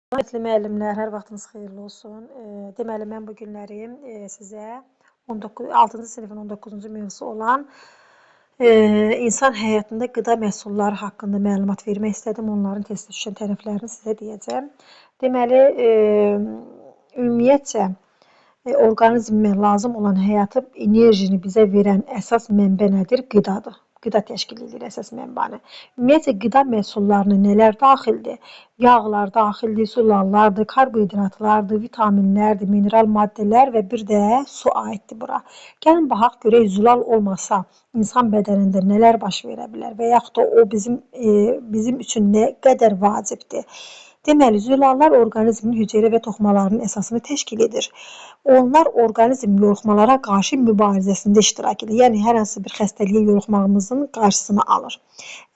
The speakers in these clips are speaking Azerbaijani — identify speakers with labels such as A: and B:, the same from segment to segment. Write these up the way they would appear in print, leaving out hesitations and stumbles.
A: Hörmətli müəllimlər, hər vaxtınız xeyirli olsun. Deməli, mən bu günləri sizə 6-cı sinifin 19-cu mövzusu olan insan həyatında qida məhsulları haqqında məlumat vermək istədim. Onların testə düşən tərəflərini sizə deyəcəm. Deməli, ümumiyyətcə, orqanizmə lazım olan həyatı enerjini bizə verən əsas mənbə nədir? Qidadır. Qida təşkil edir əsas mənbəni. Ümumiyyətcə, qida məhsullarına nələr daxildir? Yağlar daxildir, sularlardır, karbohidratlardır, vitaminlərdir, mineral maddələr və bir də su aiddir bura. Gəlin, baxaq, görək, zülal olmasa insan bədənində nələr baş verə bilər və yaxud da o bizim üçün nə qədər vacibdir? Deməli, zülallar orqanizmin hüceyrə və toxumalarının əsasını təşkil edir. Onlar orqanizm yoluxmalara qarşı mübarizəsində iştirak edir. Yəni, hər hansı bir xəstəliyə yoluxmağımızın qarşısını alır.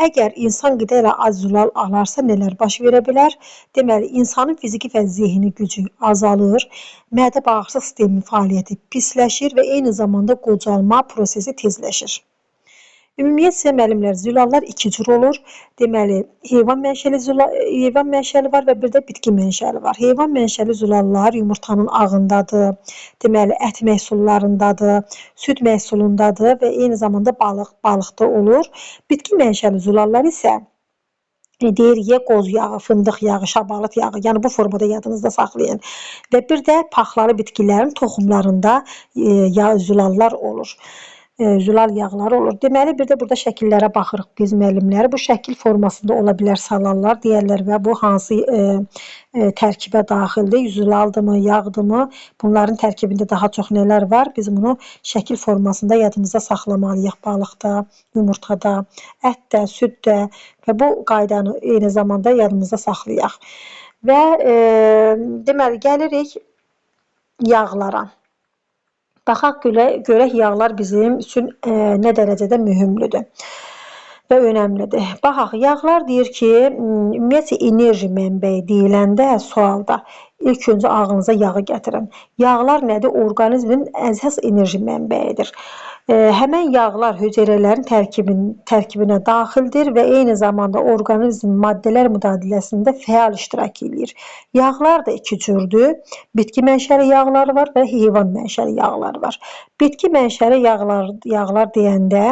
A: Əgər insan qida ilə az zülal alarsa nələr baş verə bilər? Deməli, insanın fiziki və zehni gücü azalır, mədə-bağırsaq sisteminin fəaliyyəti pisləşir və eyni zamanda qocalma prosesi tezləşir. Ümumiyyətcə, müəllimlər, zülallar iki cür olur. Deməli, heyvan mənşəli var və bir də bitki mənşəli var. Heyvan mənşəli zülallar yumurtanın ağındadır, deməli, ət məhsullarındadır, süd məhsulundadır və eyni zamanda balıqda olur. Bitki mənşəli zülallar isə deyirik, qoz yağı, fındıq yağı, şabalıd yağı, yəni bu formada yadınızda saxlayın. Və bir də paxlalı bitkilərin toxumlarında zülallar olur. Zülal yağları olur. Deməli, bir də burada şəkillərə baxırıq biz müəllimləri. Bu şəkil formasında ola bilər salallar deyərlər və bu hansı tərkibə daxildir? Zülaldırmı, yağdırmı? Bunların tərkibində daha çox nələr var? Biz bunu şəkil formasında yadımızda saxlamalıyıq. Balıqda, yumurtada, ətdə, süddə və bu qaydanı eyni zamanda yadımızda saxlayaq. Və deməli, gəlirik yağlara. Baxaq, görək yağlar bizim üçün nə dərəcədə mühümlüdür və önəmlidir. Baxaq, yağlar deyir ki, ümumiyyətcə enerji mənbəyi deyiləndə sualda ilk öncə ağlınıza yağı gətirin. Yağlar nədir? Orqanizmin əsas enerji mənbəyidir. Həmən yağlar hüceyrələrin tərkibinə daxildir və eyni zamanda orqanizm maddələr mübadiləsində fəal iştirak edir. Yağlar da iki cürdür. Bitki mənşəli yağlar var və heyvan mənşəli yağlar var. Bitki mənşəli yağlar deyəndə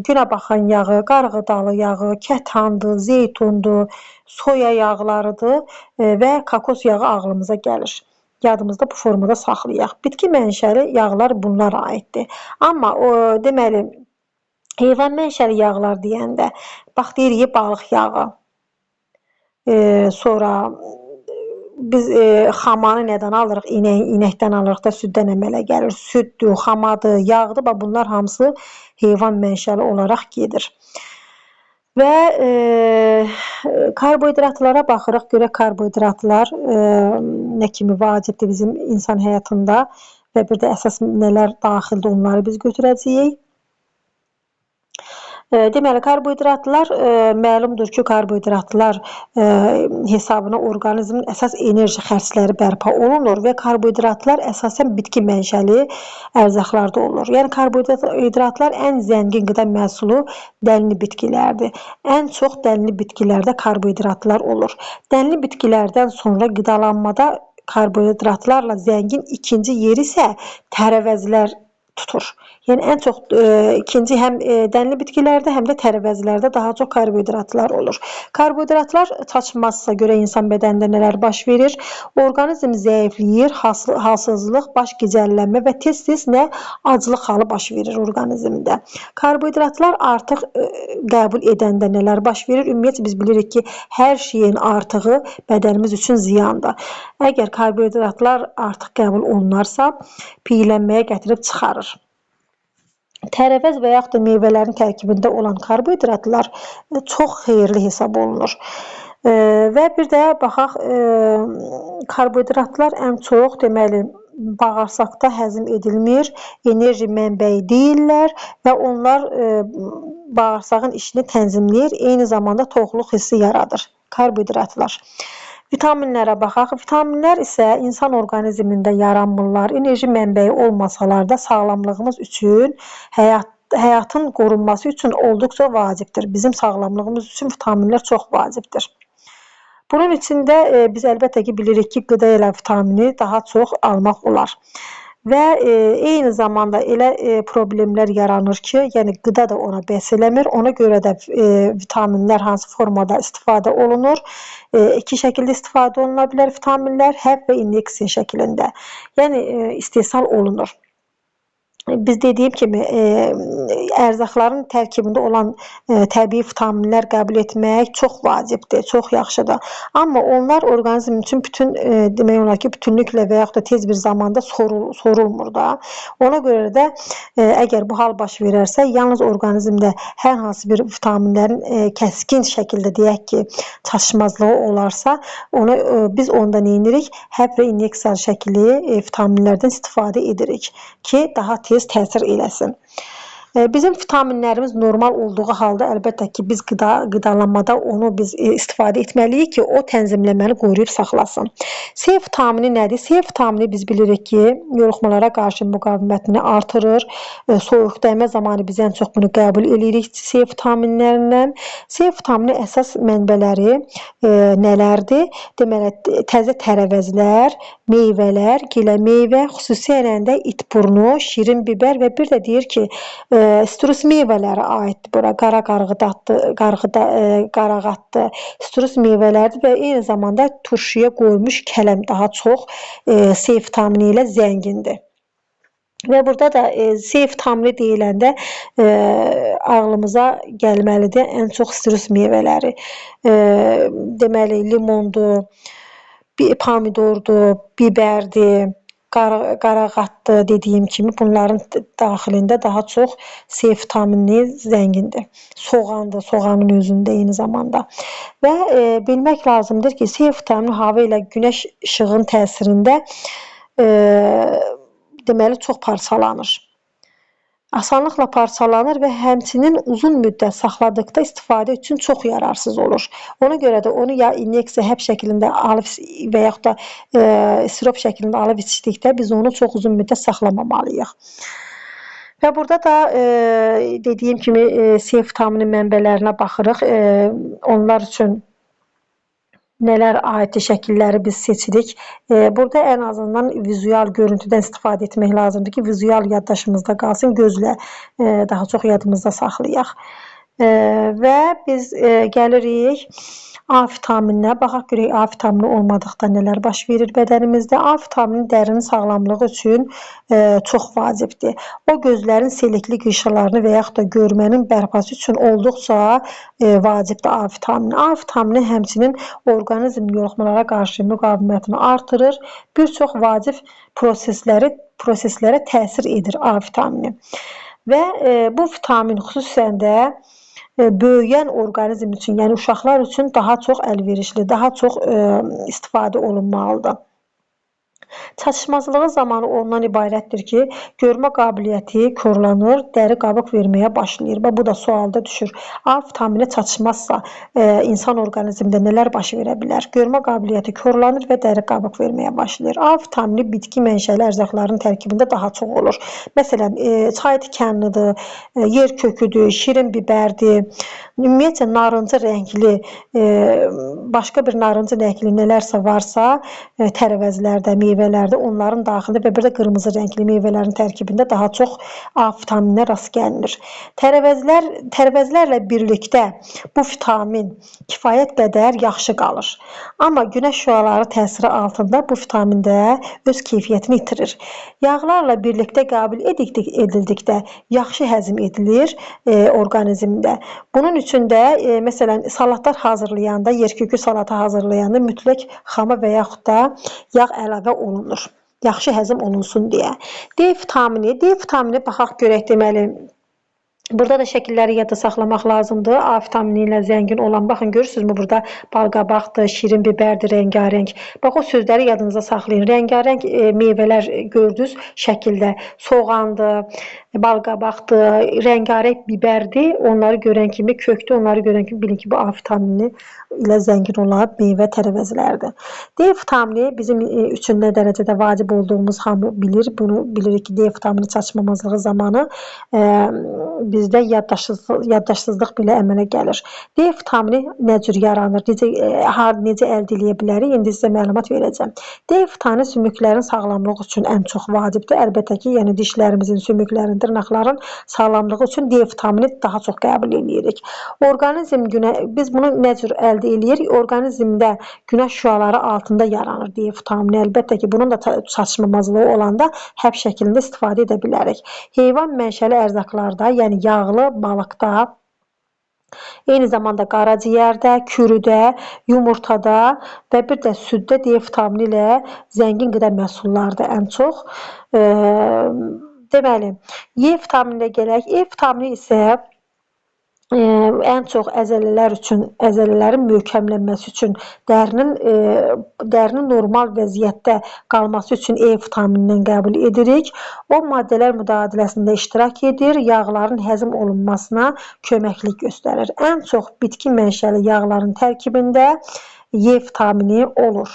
A: günə baxan yağı, qarğıdalı yağı, kətandır, zeytundur, soya yağlarıdır və kokos yağı ağlımıza gəlir. Yadımızda bu formada saxlayaq. Bitki mənşəli yağlar bunlara aiddir. Amma deməli, heyvan mənşəli yağlar deyəndə, bax, deyirik, balıq yağı, sonra biz xamanı nədən alırıq? İnəkdən alırıq da süddən əmələ gəlir. Süddür, xamadır, yağdır. Bunlar hamısı heyvan mənşəli olaraq gedir. Və karbohidratlara baxırıq. Görək, karbohidratlar nə kimi vacibdir bizim insan həyatında və bir də əsas nələr daxildir, onları biz götürəcəyik. Deməli, karbohidratlar, məlumdur ki, karbohidratlar hesabına orqanizmin əsas enerji xərcləri bərpa olunur və karbohidratlar əsasən bitki mənşəli ərzaqlarda olur. Yəni, karbohidratlar ən zəngin qida məhsulu dənli bitkilərdir. Ən çox dənli bitkilərdə karbohidratlar olur. Dənli bitkilərdən sonra qidalanmada karbohidratlarla zəngin ikinci yeri isə tərəvəzlər tutur. Yəni, ən çox ikinci həm dənli bitkilərdə, həm də tərəvəzlərdə daha çox karbohidratlar olur. Karbohidratlar çatışmazsa görə insan bədənində nələr baş verir? Orqanizm zəifləyir, halsızlıq, baş gicəllənmə və tez-tez aclıq halı baş verir orqanizmdə. Karbohidratlar artıq qəbul edəndə nələr baş verir? Ümumiyyətlə, biz bilirik ki, hər şeyin artığı bədənimiz üçün ziyandır. Əgər karbohidratlar artıq qəbul olunarsa, piyələnməyə gətirib çıxarır. Tərəvəz və yaxud da meyvələrin tərkibində olan karbohidratlar çox xeyirli hesab olunur. Və bir də baxaq, karbohidratlar ən çox, deməli, bağırsaqda həzm edilmir, enerji mənbəyi deyirlər və onlar bağırsağın işini tənzimləyir, eyni zamanda toxluq hissi yaradır, karbohidratlar. Vitaminlərə baxaq. Vitaminlər isə insan orqanizmində yaranmırlar. Enerji mənbəyi olmasalar da sağlamlığımız üçün, həyatın qorunması üçün olduqca vacibdir. Bizim sağlamlığımız üçün vitaminlər çox vacibdir. Bunun üçün də biz əlbəttə ki, bilirik ki, qida ilə vitamini daha çox almaq olar. Və eyni zamanda elə problemlər yaranır ki, yəni qida da ona bəs eləmir. Ona görə də vitaminlər hansı formada istifadə olunur? İki şəkildə istifadə oluna bilər vitaminlər, həb və inyeksiya şəklində. Yəni istehsal olunur. Biz dediyim kimi, ərzaqların tərkibində olan təbii vitaminlər qəbul etmək çox vacibdir, çox yaxşıdır. Amma onlar orqanizm üçün bütün demək olar ki, bütünlüklə və yaxud da tez bir zamanda sorulmur da. Ona görə də əgər bu hal baş verərsə, yalnız orqanizmdə hər hansı bir vitaminlərin kəskin şəkildə deyək ki, çatışmazlığı olarsa, biz onda nə edirik? Həb və inyeksiya şəkli vitaminlərdən istifadə edirik ki, daha tez təsir eləsin. Bizim vitaminlərimiz normal olduğu halda əlbəttə ki, biz qidalanmada onu biz istifadə etməliyik ki, o tənzimləməni qoruyub saxlasın. C vitamini nədir? C vitamini biz bilirik ki, yoluxmalara qarşı müqavimətini artırır. Soyuq dəymə zamanı biz ən çox bunu qəbul edirik C vitaminlərindən. C vitamini əsas mənbələri nələrdir? Deməli, təzə tərəvəzlər, meyvələr, gilə meyvə, xüsusilə də itburnu, şirin bibər və bir də deyir ki, sitrus meyvələri aiddir bura. Qarağatdır, sitrus meyvələrdir və eyni zamanda turşuya qoyulmuş kələm daha çox C vitamini ilə zəngindir. Və burada da C vitamini deyiləndə ağlımıza gəlməlidir ən çox sitrus meyvələri. Deməli, limondur, pomidordur, bibərdir, qarağatdır dediyim kimi bunların daxilində daha çox C vitamini zəngindir. Soğandır, soğanın özündə eyni zamanda. Və bilmək lazımdır ki, C vitamini hava ilə günəş işığının təsirində deməli çox parçalanır. Asanlıqla parçalanır və həmçinin uzun müddət saxladıqda istifadə üçün çox yararsız olur. Ona görə də onu ya inyeksiya həb şəklində alıb və yaxud da sirop şəklində alıb içdikdə biz onu çox uzun müddət saxlamamalıyıq. Və burada da dediyim kimi C vitamini mənbələrinə baxırıq. Onlar üçün nələr aiddir şəkilləri biz seçirik. Burada ən azından vizual görüntüdən istifadə etmək lazımdır ki, vizual yaddaşımızda qalsın, gözlə daha çox yadımızda saxlayaq. Və biz gəlirik A vitamininə. Baxaq görək A vitamini olmadıqda nələr baş verir bədənimizdə. A vitamini dərinin sağlamlığı üçün çox vacibdir. O gözlərin selekli qışılarını və yaxud da görmənin bərpası üçün olduqca vacibdir A vitamini. A vitamini həmçinin orqanizm yoluxmalara qarşı müqavimətini artırır. Bir çox vacib proseslərə təsir edir A vitamini. Və bu vitamin xüsusən də böyüyən orqanizm üçün, yəni uşaqlar üçün daha çox əlverişli, daha çox istifadə olunmalıdır. Çatışmazlığı zamanı ondan ibarətdir ki, görmə qabiliyyəti korlanır, dəri qabıq verməyə başlayır və bu da sualda düşür. A vitamini çatışmazsa insan orqanizmində nələr baş verə bilər? Görmə qabiliyyəti korlanır və dəri qabıq verməyə başlayır. A vitamini bitki mənşəli ərzaqların tərkibində daha çox olur. Məsələn, çay tikanlıdır, yer köküdür, şirin bibərdir, ümumiyyətlə narıncı rəngli, başqa bir narıncı rəngli nələrsə varsa, tərəvəzlərdə, meyvələrdə onların daxilində və bir də qırmızı rəngli meyvələrin tərkibində daha çox A vitamininə rast gəlinir. Tərəvəzlərlə birlikdə bu vitamin kifayət qədər yaxşı qalır. Amma günəş şüaları təsiri altında bu vitamin də öz keyfiyyətini itirir. Yağlarla birlikdə qəbul edildikdə yaxşı həzm edilir orqanizmdə. Bunun üçün də məsələn salatlar hazırlayanda, yerkökü salatı hazırlayanda mütləq xama və yaxud da yağ əlavə olunur. Yaxşı həzm olunsun deyə. D vitamini baxaq görək deməli. Burada da şəkilləri yadda saxlamaq lazımdır. A vitamini ilə zəngin olan, baxın görürsünüzmü burada balqabaqdır, şirin bibərdir, rəngarəng. Bax o sözləri yadınıza saxlayın. Rəngarəng meyvələr gördünüz şəkildə. Soğandır, balqabaqdır, rəngarəng bibərdir. Onları görən kimi kökdür, onları görən kimi bilin ki, bu A vitamini ilə zəngin olan meyvə tərəvəzlərdir. D vitamini bizim üçün nə dərəcədə vacib olduğumuz hamı bilir. Bunu bilirik ki, D vitamini çatışmamazlığı zamanı bizdə yaddaşsızlıq belə əmələ gəlir. D vitamini nə cür yaranır, necə əldə edə bilərik? İndi sizə məlumat verəcəm. D vitamini sümüklərin sağlamlığı üçün ən çox vacibdir. Əlbəttə ki, yəni dişlərimizin, sümüklərin, dırnaqların sağlamlığı üçün D vitamini daha çox qəbul edirik. Biz bunu nə cür əldə edirik? Orqanizmdə günəş şüaları altında yaranır D vitamini. Əlbəttə ki, bunun da çatışmamazlığı olanda həb şəklində istifadə edə bilərik. Heyvan mənşəli ərzaqlarda, yəni yağlı balıqda, eyni zamanda qaraciyərdə, kürüdə, yumurtada və bir də süddə D vitamini ilə zəngin qida məhsullardır ən çox. Deməli, E vitamininə gələk. E vitamini isə ən çox əzələlərin möhkəmlənməsi üçün, dərinin normal vəziyyətdə qalması üçün E vitaminindən qəbul edirik. O maddələr mübadiləsində iştirak edir, yağların həzm olunmasına köməklik göstərir. Ən çox bitki mənşəli yağların tərkibində E vitamini olur.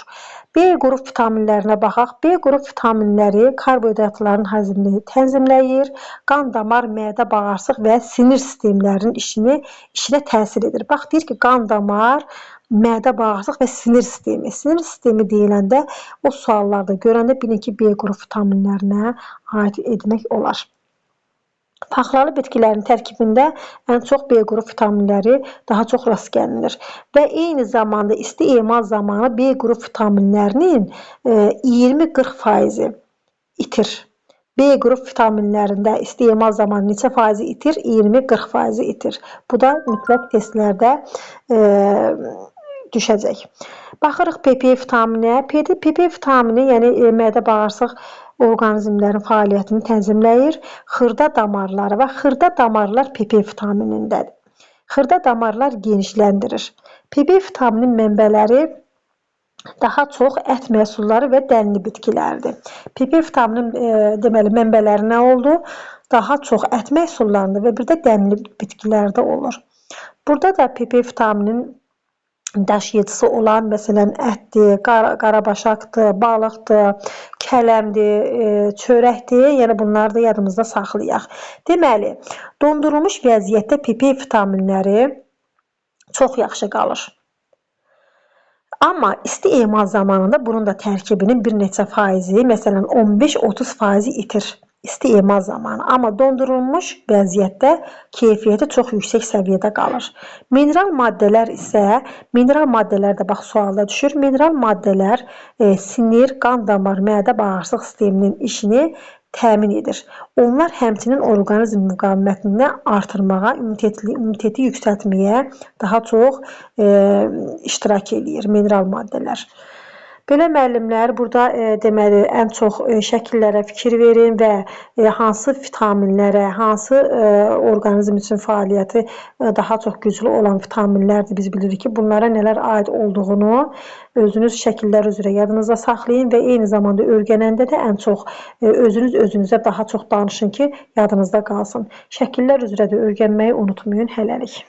A: B qrup vitaminlərinə baxaq. B qrup vitaminləri karbohidratların həzmini tənzimləyir, qan damar, mədə, bağırsaq və sinir sistemlərinin işinə təsir edir. Bax, deyir ki, qan damar, mədə, bağırsaq və sinir sistemi. Sinir sistemi deyiləndə o suallarda görəndə bilin ki, B qrup vitaminlərinə aid etmək olar. Paxlalı bitkilərin tərkibində ən çox B qrup vitaminləri daha çox rast gəlinir və eyni zamanda isti emal zamanı B qrup vitaminlərinin 20-40% itir. B qrup vitaminlərində isti emal zamanı neçə faizi itir? 20-40% itir. Bu da mütləq testlərdə düşəcək. Baxırıq PP vitamininə. PP vitamini, yəni mədə, bağırsaq orqanizmlərin fəaliyyətini tənzimləyir. Xırda damarları və xırda damarlar PP vitaminindədir. Xırda damarlar genişləndirir. PP vitaminin mənbələri daha çox ət məhsulları və dənli bitkilərdir. PP vitaminin deməli mənbələri nə oldu? Daha çox ət məhsullarında və bir də dənli bitkilərdə olur. Burada da PP vitaminin daşıyıcısı olan, məsələn, ətdir, qarabaşaqdır, balıqdır, kələmdir, çörəkdir. Yəni, bunları da yadımızda saxlayaq. Deməli, dondurulmuş vəziyyətdə PP vitaminləri çox yaxşı qalır. Amma isti emal zamanında bunun da tərkibinin bir neçə faizi, məsələn, 15-30% itir. İsti emal zamanı. Amma dondurulmuş vəziyyətdə keyfiyyəti çox yüksək səviyyədə qalır. Mineral maddələr isə, mineral maddələr də bax sualda düşür. Mineral maddələr sinir, qan damar, mədə, bağırsaq sisteminin işini təmin edir. Onlar həmçinin orqanizm müqavimətini artırmağa, immuniteti yüksəltməyə daha çox iştirak edir mineral maddələr. Belə müəllimlər, burada deməli, ən çox şəkillərə fikir verin və hansı vitaminlərə, hansı orqanizm üçün fəaliyyəti daha çox güclü olan vitaminlərdir. Biz bilirik ki, bunlara nələr aid olduğunu özünüz şəkillər üzrə yadınızda saxlayın və eyni zamanda öyrənəndə də ən çox özünüzə daha çox danışın ki, yadınızda qalsın. Şəkillər üzrə də öyrənməyi unutmayın. Hələlik.